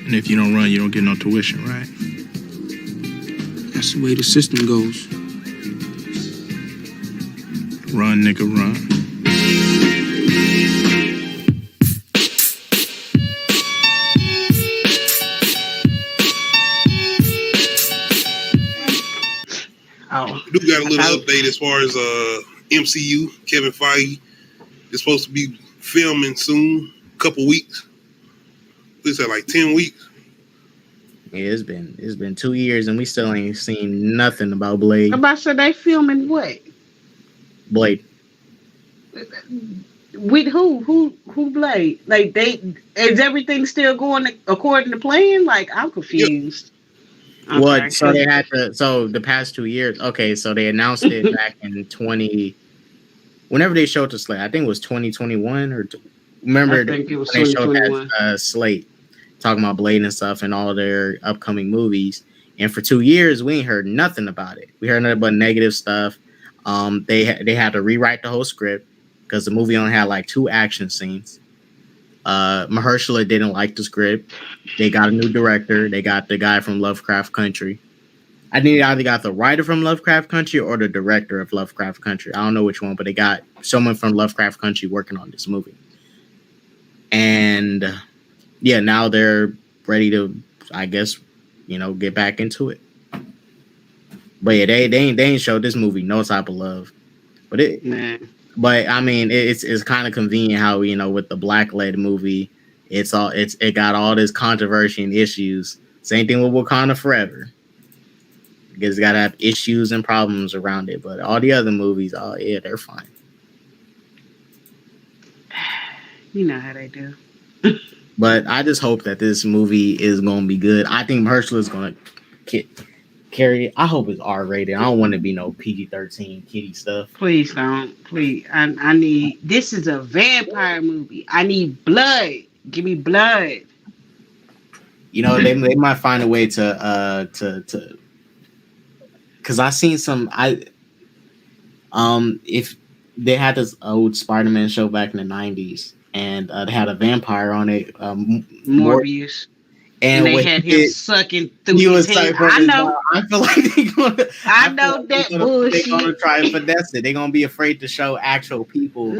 And if you don't run, you don't get no tuition, right? That's the way the system goes. Run, nigga, run. We do got a little update as far as MCU. Kevin Feige is supposed to be filming soon, a couple weeks. What's that, like 10 weeks? Yeah, it's been 2 years and we still ain't seen nothing about Blade. About so they filming what? Blade. With who? Who Blade? Like is everything still going according to plan? Like I'm confused. Yep. Okay. What? So they had to. So the past 2 years. Okay, so they announced it back in 20. Whenever they showed the slate, I think it was 2021 or. Remember I think it was when they showed 2021. that slate, talking about Blade and stuff and all their upcoming movies. And for 2 years, we ain't heard nothing about it. We heard nothing but negative stuff. They had to rewrite the whole script because the movie only had like 2 action scenes. Mahershala didn't like the script. They got a new director. They got the guy from Lovecraft Country. I think they either got the writer from Lovecraft Country or the director of Lovecraft Country. I don't know which one, but they got someone from Lovecraft Country working on this movie. And yeah, now they're ready to, I guess, get back into it. But yeah, they ain't showed this movie no type of love. But But I mean, it's kind of convenient how with the Black-led movie, it got all this controversy and issues. Same thing with Wakanda Forever. Because it's got to have issues and problems around it. But all the other movies, they're fine. You know how they do. But I just hope that this movie is going to be good. I think Mahershala is going to carry it. I hope it's R-rated. I don't want to be no PG-13 kiddie stuff. Please don't. Please. I need. This is a vampire movie. I need blood. Give me blood. They might find a way to because I seen some if they had this old Spider-Man show back in the 90s and they had a vampire on it, Morbius. And they had him sucking through his hand. I know. I feel like they're gonna. I know that bullshit. They're gonna try and finesse it. They're gonna be afraid to show actual people.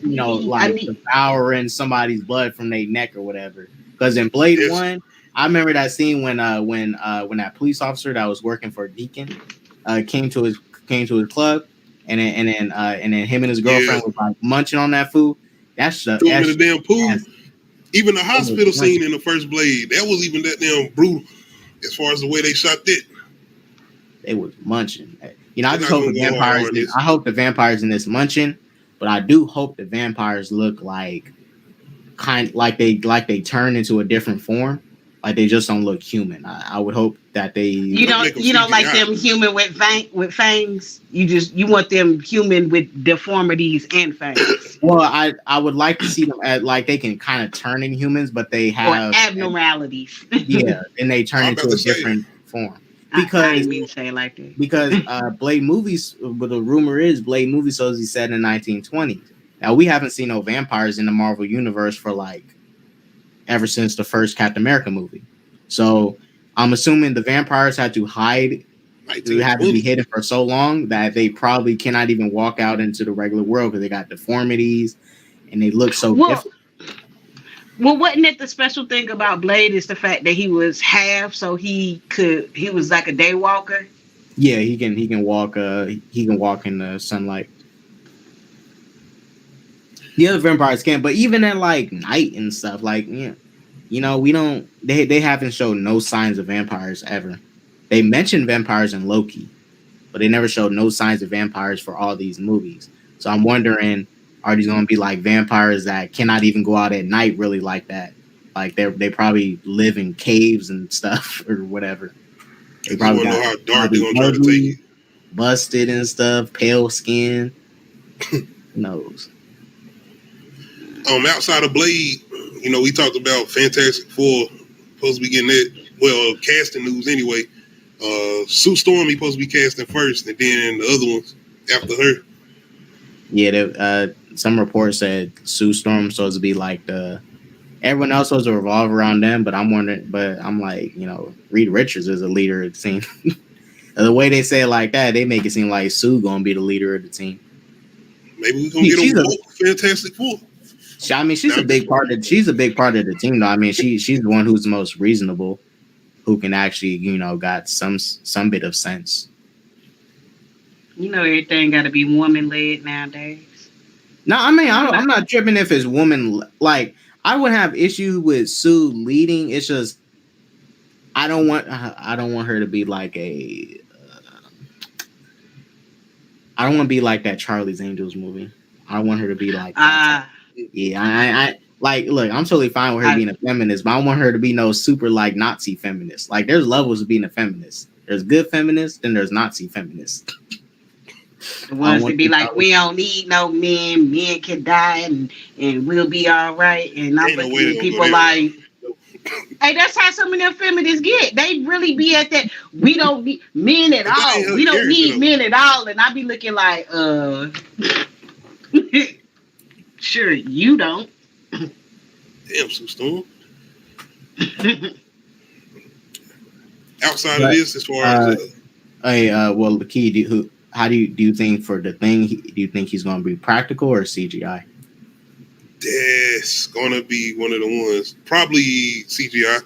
Devouring somebody's blood from their neck or whatever. Because in Blade 1, I remember that scene when that police officer that was working for Deacon came to his club, and then him and his girlfriend was like munching on that food. That's the damn pool. Even the hospital scene in the first Blade, that was even that damn brutal as far as the way they shot that. They was munching. I just hope the vampires. I hope the vampires in this munching, but I do hope the vampires look like they turn into a different form. Like they just don't look human. I would hope that they. You don't like them human with fangs. You want them human with deformities and fangs. Well, I would like to see them like they can kind of turn in humans, but they have abnormalities. Yeah, and they turn into a different form. Because I didn't mean to say it like that. Because Blade movies, but the rumor is Blade movies supposed to be set in the 1920s. Now we haven't seen no vampires in the Marvel universe for ever since the first Captain America movie. So I'm assuming the vampires had to hide. They had to be hidden for so long that they probably cannot even walk out into the regular world because they got deformities and they look so different. Well, wasn't it the special thing about Blade is the fact that he was half, so he was like a day walker? Yeah, he can walk. He can walk in the sunlight. The other vampires can't, but even at night and stuff, we don't. They haven't shown no signs of vampires ever. They mentioned vampires in Loki, but they never showed no signs of vampires for all these movies. So I'm wondering, are these going to be like vampires that cannot even go out at night really like that? Like they probably live in caves and stuff or whatever. They probably know how dark they're going to try to take it. Busted and stuff, pale skin. Who knows? Outside of Blade, we talked about Fantastic Four supposed to be getting that. Well, casting news anyway. Sue Storm, he supposed to be casting first, and then the other ones after her. Yeah, some reports said Sue Storm supposed to be like the Everyone else was to revolve around them, but I'm wondering. But I'm like, Reed Richards is a leader of the team. The way they say it like that, they make it seem like Sue gonna be the leader of the team. Maybe we're gonna get a Fantastic Four. I mean, she's a big part of the team, though. I mean, she's the one who's the most reasonable, who can actually, got some bit of sense. Everything got to be woman led nowadays. No, I mean, I'm not tripping if it's woman. Like, I would have issue with Sue leading. It's just I don't want her to be like a. I don't want to be like that Charlie's Angels movie. I want her to be like. Yeah, I like. Look, I'm totally fine with her being a feminist, but I don't want her to be no super like Nazi feminist. Like, there's levels of being a feminist. There's good feminists, then there's Nazi feminists. The ones that be like, we don't need no men. Men can die, and we'll be all right. And I'm looking at people like, hey, that's how some of them feminists get. They really be at that. We don't need men at all. We don't need men at all. And I be looking like, sure you don't. Damn, Sue Storm. Outside of this, as far as well, the key. How do you think for the thing? Do you think he's going to be practical or CGI? That's going to be one of the ones. Probably CGI,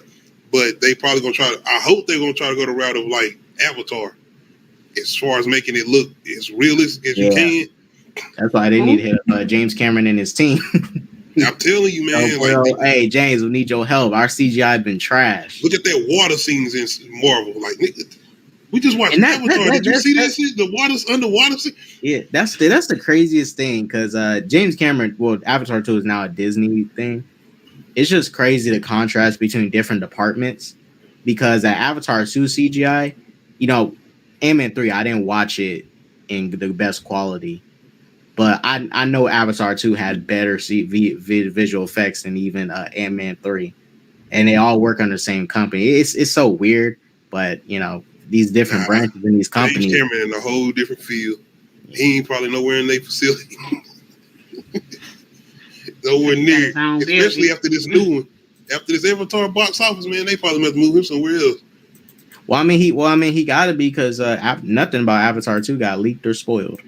but they probably going to try. I hope they're going to try to go the route of like Avatar, as far as making it look as realistic as you can. That's why they need to hit James Cameron and his team. I'm telling you, man. Hey, James, we need your help. Our CGI been trash. Look at that water scenes in Marvel. Like, nigga, we just watched Avatar. Did you see that shit? The water's underwater scene? Yeah, that's the craziest thing because James Cameron, Avatar 2 is now a Disney thing. It's just crazy the contrast between different departments because Avatar 2 CGI, Ant-Man 3, I didn't watch it in the best quality. But I know Avatar 2 had better visual effects than even Ant-Man 3. And they all work under the same company. It's so weird, but, these different branches in these companies. James Cameron in a whole different field. He ain't probably nowhere in their facility. Nowhere near. Especially after this new one. After this Avatar box office, man, they probably must move him somewhere else. Well, I mean, he got to be because nothing about Avatar 2 got leaked or spoiled.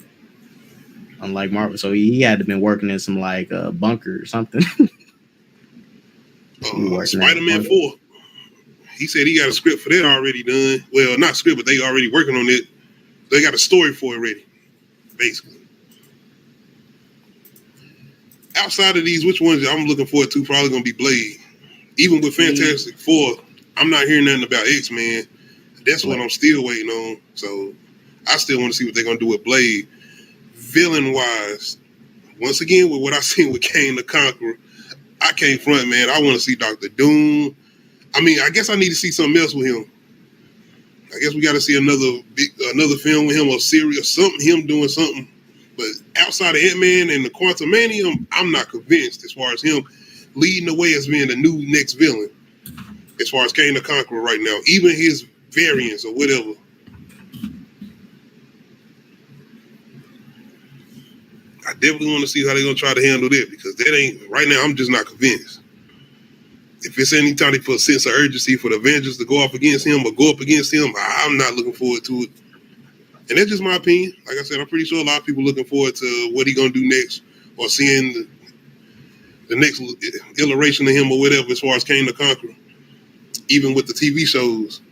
Unlike Marvel, so he had to been working in some like bunker or something. Spider-Man 4. He said he got a script for that already done. Well, not script, but they already working on it. They got a story for it ready, basically. Outside of these, which ones I'm looking forward to? Probably gonna be Blade. Even with Fantastic Four, I'm not hearing nothing about X-Men. That's what I'm still waiting on. So I still want to see what they're gonna do with Blade. Villain-wise, once again, with what I seen with Kang the Conqueror, I can't front, man. I want to see Dr. Doom. I mean, I guess I need to see something else with him. I guess we got to see another film with him or series or something, him doing something. But outside of Ant-Man and the Quantumanium, I'm not convinced as far as him leading the way as being the new next villain. As far as Kang the Conqueror right now, even his variants or whatever. I definitely want to see how they're going to try to handle that because that ain't, right now, I'm just not convinced. If it's any time they put a sense of urgency for the Avengers to go off against him or go up against him, I'm not looking forward to it. And that's just my opinion. Like I said, I'm pretty sure a lot of people looking forward to what he's going to do next or seeing the next iteration of him or whatever as far as Kang the Conqueror, even with the TV shows.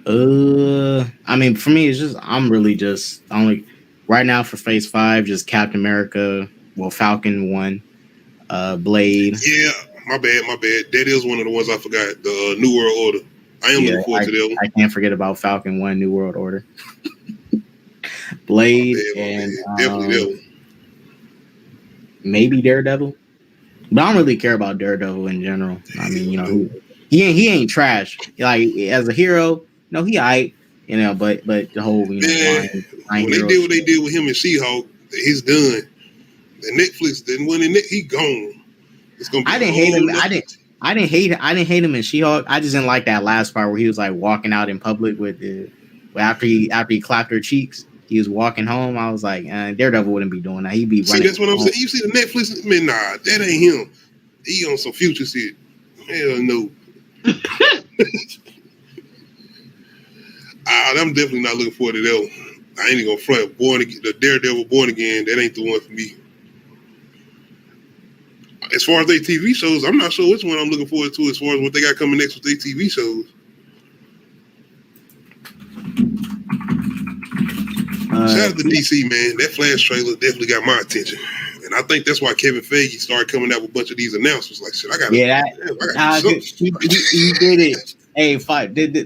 I mean, for me, it's just I'm really just only right now for Phase 5, just Captain America, Falcon 1, Blade. Yeah, my bad. That is one of the ones I forgot. The New World Order. I am looking forward to that one. I can't forget about Falcon 1, New World Order. Blade and definitely that one. Maybe Daredevil, but I don't really care about Daredevil in general. I mean, he ain't trash. Like as a hero. No, he aight, but the whole when they did what they did with him and She-Hulk, he's done. The Netflix didn't win it. He gone. It's gonna be I didn't hate him. I didn't hate him in She-Hulk. I just didn't like that last part where he was like walking out in public with after he clapped her cheeks. he was walking home. I was like, Daredevil wouldn't be doing that. He'd be running. See, that's what I'm home. saying. You see the Netflix? Man, nah, that ain't him. He on some future shit. Hell no. I'm definitely not looking forward to that one. I ain't even gonna front. The Daredevil Born Again, that ain't the one for me. As far as their TV shows, I'm not sure which one I'm looking forward to as far as what they got coming next with their TV shows. Shout out to DC, man. That Flash trailer definitely got my attention. And I think that's why Kevin Feige started coming out with a bunch of these announcements. Like, shit, I got he did it. Hey,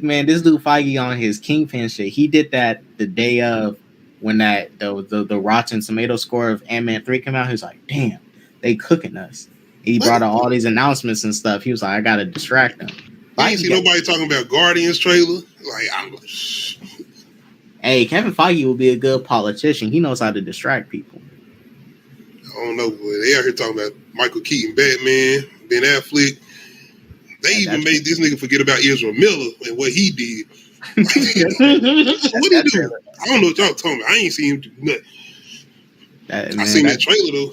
man, this dude Feige on his Kingpin shit. He did that the day of when the Rotten Tomato score of Ant-Man 3 came out. He was like, damn, they cooking us. He brought out all these announcements and stuff. He was like, I gotta distract them. I ain't see nobody talking about Guardians trailer. Like, I'm like, hey, Kevin Feige will be a good politician. He knows how to distract people. I don't know, but they out here talking about Michael Keaton, Batman, Ben Affleck. They even made this nigga forget about Ezra Miller and what he did. What he do? I don't know what y'all talking about. I ain't seen him do nothing. I seen that trailer though.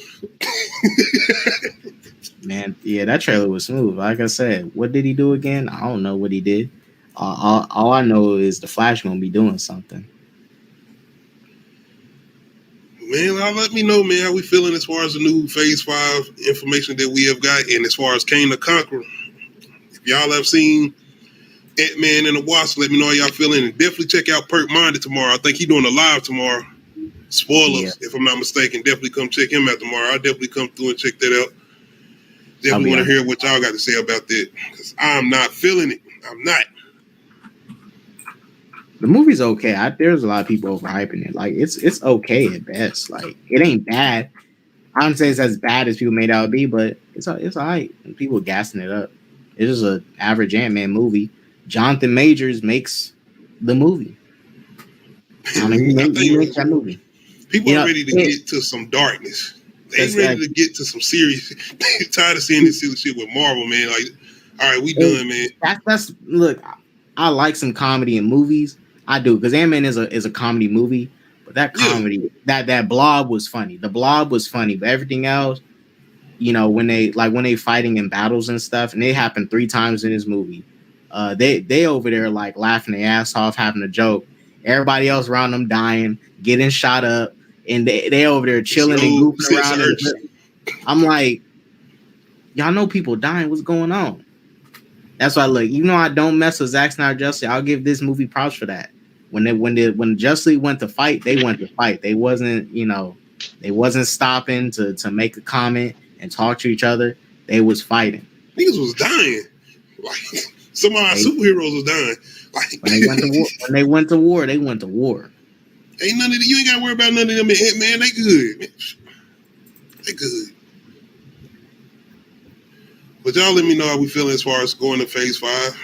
Man, yeah, that trailer was smooth. Like I said, what did he do again? I don't know what he did. All I know is the Flash gonna be doing something. Man, let me know, man, how we feeling as far as the new Phase 5 information that we have got, and as far as Kang the Conqueror. If y'all have seen Ant-Man and the Wasp, let me know how y'all feeling, and definitely check out Perk Minded tomorrow. I think he's doing a live tomorrow. Spoilers, if I'm not mistaken. Definitely come check him out tomorrow. I'll definitely come through and check that out. Definitely want to hear what y'all got to say about that, because I'm not feeling it. I'm not. The movie's okay. There's a lot of people overhyping it. Like it's okay at best. Like it ain't bad. I don't say it's as bad as people made out to be, but it's alright. People gassing it up. It's just an average Ant-Man movie. Jonathan Majors makes the movie. I mean, he makes that movie. People are ready to get to some darkness. They ready to get to some serious. They're tired of seeing this silly shit with Marvel, man. Like, all right, we done, man. That's look. I like some comedy in movies. I do, because Ant-Man is a comedy movie. But that comedy, that Blob was funny. The Blob was funny, but everything else, you know, when they fighting in battles and stuff, and they happened 3 times in this movie. They over there like laughing their ass off, having a joke. Everybody else around them dying, getting shot up, and they over there chilling and goofing around. I'm like, y'all know people dying. What's going on? That's why, look, even though I don't mess with Zack Snyder Justice, I'll give this movie props for that. When Justice League went to fight, they went to fight. They wasn't stopping to make a comment and talk to each other. They was fighting. Niggas was dying. Like some of our superheroes was dying. Like when they went to war, they went to war. Ain't none of you ain't gotta worry about none of them in Ant-Man. They good. They good. But y'all let me know how we feeling as far as going to Phase 5.